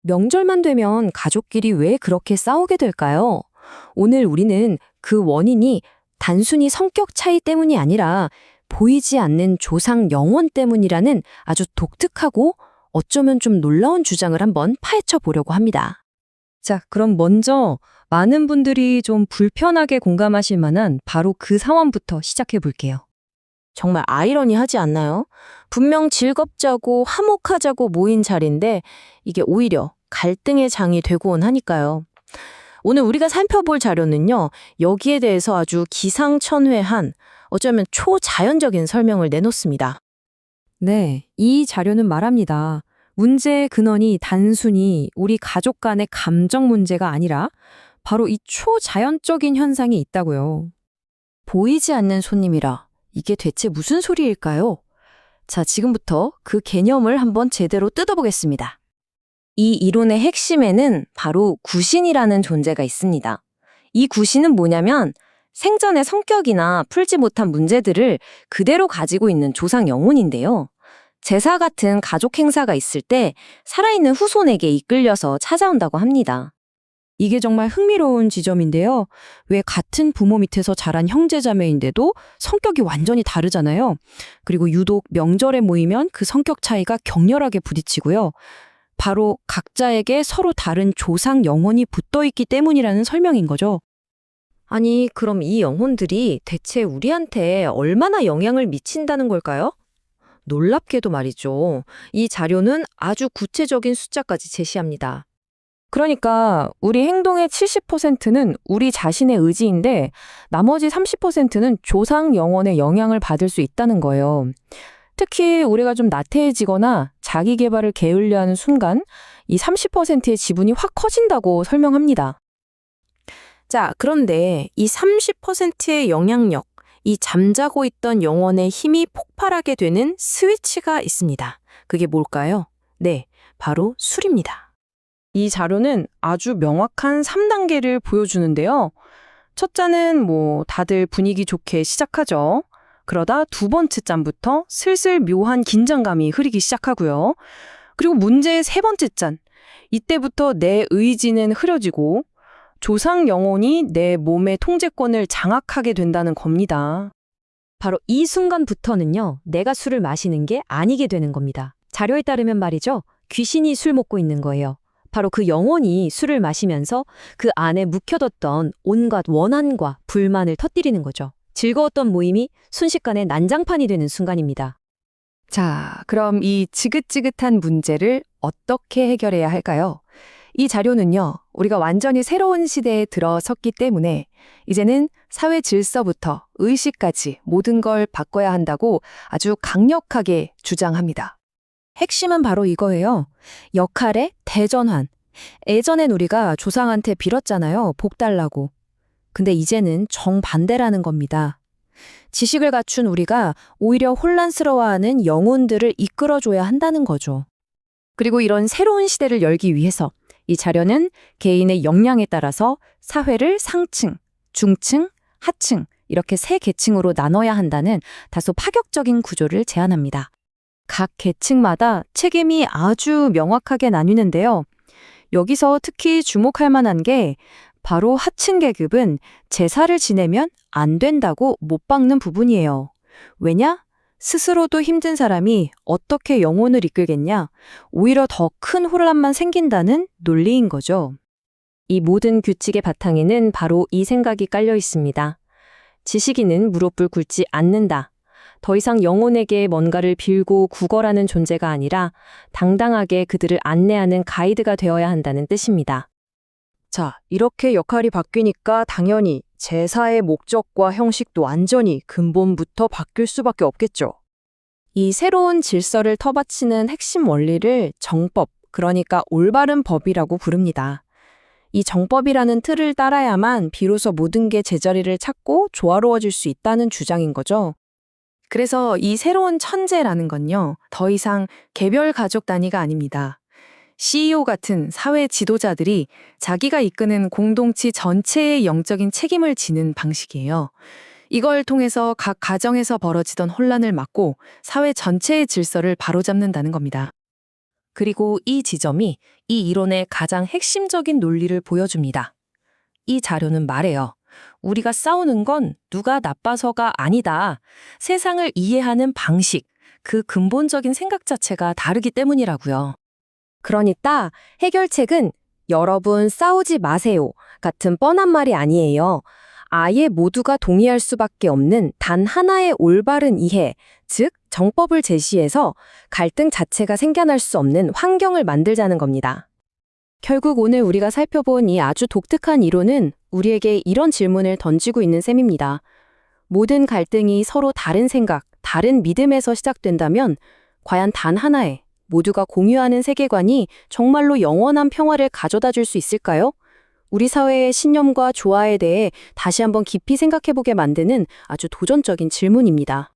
명절만 되면 가족끼리 왜 그렇게 싸우게 될까요? 오늘 우리는 그 원인이 단순히 성격 차이 때문이 아니라 보이지 않는 조상 영혼 때문이라는 아주 독특하고 어쩌면 좀 놀라운 주장을 한번 파헤쳐 보려고 합니다. 자, 그럼 먼저 많은 분들이 좀 불편하게 공감하실 만한 바로 그 상황부터 시작해 볼게요. 정말 아이러니하지 않나요? 분명 즐겁자고 화목하자고 모인 자리인데 이게 오히려 갈등의 장이 되곤 하니까요. 오늘 우리가 살펴볼 자료는요, 여기에 대해서 아주 기상천외한 어쩌면 초자연적인 설명을 내놓습니다. 네, 이 자료는 말합니다. 문제의 근원이 단순히 우리 가족 간의 감정 문제가 아니라 바로 이 초자연적인 현상이 있다고요. 보이지 않는 손님이라 이게 대체 무슨 소리일까요? 자, 지금부터 그 개념을 한번 제대로 뜯어보겠습니다. 이 이론의 핵심에는 바로 구신이라는 존재가 있습니다. 이 구신은 뭐냐면 생전의 성격이나 풀지 못한 문제들을 그대로 가지고 있는 조상 영혼인데요. 제사 같은 가족 행사가 있을 때 살아있는 후손에게 이끌려서 찾아온다고 합니다. 이게 정말 흥미로운 지점인데요. 왜 같은 부모 밑에서 자란 형제자매인데도 성격이 완전히 다르잖아요. 그리고 유독 명절에 모이면 그 성격 차이가 격렬하게 부딪히고요. 바로 각자에게 서로 다른 조상 영혼이 붙어 있기 때문이라는 설명인 거죠. 아니, 그럼 이 영혼들이 대체 우리한테 얼마나 영향을 미친다는 걸까요? 놀랍게도 말이죠. 이 자료는 아주 구체적인 숫자까지 제시합니다. 그러니까 우리 행동의 70%는 우리 자신의 의지인데 나머지 30%는 조상 영혼의 영향을 받을 수 있다는 거예요. 특히 우리가 좀 나태해지거나 자기 개발을 게을려 하는 순간 이 30%의 지분이 확 커진다고 설명합니다. 자, 그런데 이 30%의 영향력, 이 잠자고 있던 영혼의 힘이 폭발하게 되는 스위치가 있습니다. 그게 뭘까요? 네, 바로 술입니다. 이 자료는 아주 명확한 3단계를 보여주는데요. 첫 잔은 다들 분위기 좋게 시작하죠. 그러다 두 번째 잔부터 슬슬 묘한 긴장감이 흐르기 시작하고요. 그리고 문제의 세 번째 잔, 이때부터 내 의지는 흐려지고 조상 영혼이 내 몸의 통제권을 장악하게 된다는 겁니다. 바로 이 순간부터는요, 내가 술을 마시는 게 아니게 되는 겁니다. 자료에 따르면 말이죠, 귀신이 술 먹고 있는 거예요. 바로 그 영혼이 술을 마시면서 그 안에 묵혀뒀던 온갖 원한과 불만을 터뜨리는 거죠. 즐거웠던 모임이 순식간에 난장판이 되는 순간입니다. 자, 그럼 이 지긋지긋한 문제를 어떻게 해결해야 할까요? 이 자료는요, 우리가 완전히 새로운 시대에 들어섰기 때문에 이제는 사회 질서부터 의식까지 모든 걸 바꿔야 한다고 아주 강력하게 주장합니다. 핵심은 바로 이거예요. 역할의 대전환. 예전엔 우리가 조상한테 빌었잖아요. 복 달라고. 근데 이제는 정반대라는 겁니다. 지식을 갖춘 우리가 오히려 혼란스러워하는 영혼들을 이끌어줘야 한다는 거죠. 그리고 이런 새로운 시대를 열기 위해서 이 자료는 개인의 역량에 따라서 사회를 상층, 중층, 하층 이렇게 세 계층으로 나눠야 한다는 다소 파격적인 구조를 제안합니다. 각 계층마다 책임이 아주 명확하게 나뉘는데요. 여기서 특히 주목할 만한 게 바로 하층 계급은 제사를 지내면 안 된다고 못 박는 부분이에요. 왜냐? 스스로도 힘든 사람이 어떻게 영혼을 이끌겠냐? 오히려 더 큰 혼란만 생긴다는 논리인 거죠. 이 모든 규칙의 바탕에는 바로 이 생각이 깔려 있습니다. 지식인은 무릎을 꿇지 않는다. 더 이상 영혼에게 뭔가를 빌고 구걸하는 존재가 아니라 당당하게 그들을 안내하는 가이드가 되어야 한다는 뜻입니다. 자, 이렇게 역할이 바뀌니까 당연히 제사의 목적과 형식도 완전히 근본부터 바뀔 수밖에 없겠죠. 이 새로운 질서를 터받치는 핵심 원리를 정법, 그러니까 올바른 법이라고 부릅니다. 이 정법이라는 틀을 따라야만 비로소 모든 게 제자리를 찾고 조화로워질 수 있다는 주장인 거죠. 그래서 이 새로운 천재라는 건요, 더 이상 개별 가족 단위가 아닙니다. CEO 같은 사회 지도자들이 자기가 이끄는 공동체 전체의 영적인 책임을 지는 방식이에요. 이걸 통해서 각 가정에서 벌어지던 혼란을 막고 사회 전체의 질서를 바로잡는다는 겁니다. 그리고 이 지점이 이 이론의 가장 핵심적인 논리를 보여줍니다. 이 자료는 말해요. 우리가 싸우는 건 누가 나빠서가 아니다. 세상을 이해하는 방식, 그 근본적인 생각 자체가 다르기 때문이라고요. 그러니까 해결책은 여러분 싸우지 마세요 같은 뻔한 말이 아니에요. 아예 모두가 동의할 수밖에 없는 단 하나의 올바른 이해, 즉 정법을 제시해서 갈등 자체가 생겨날 수 없는 환경을 만들자는 겁니다. 결국 오늘 우리가 살펴본 이 아주 독특한 이론은 우리에게 이런 질문을 던지고 있는 셈입니다. 모든 갈등이 서로 다른 생각, 다른 믿음에서 시작된다면 과연 단 하나의 모두가 공유하는 세계관이 정말로 영원한 평화를 가져다 줄 수 있을까요? 우리 사회의 신념과 조화에 대해 다시 한번 깊이 생각해보게 만드는 아주 도전적인 질문입니다.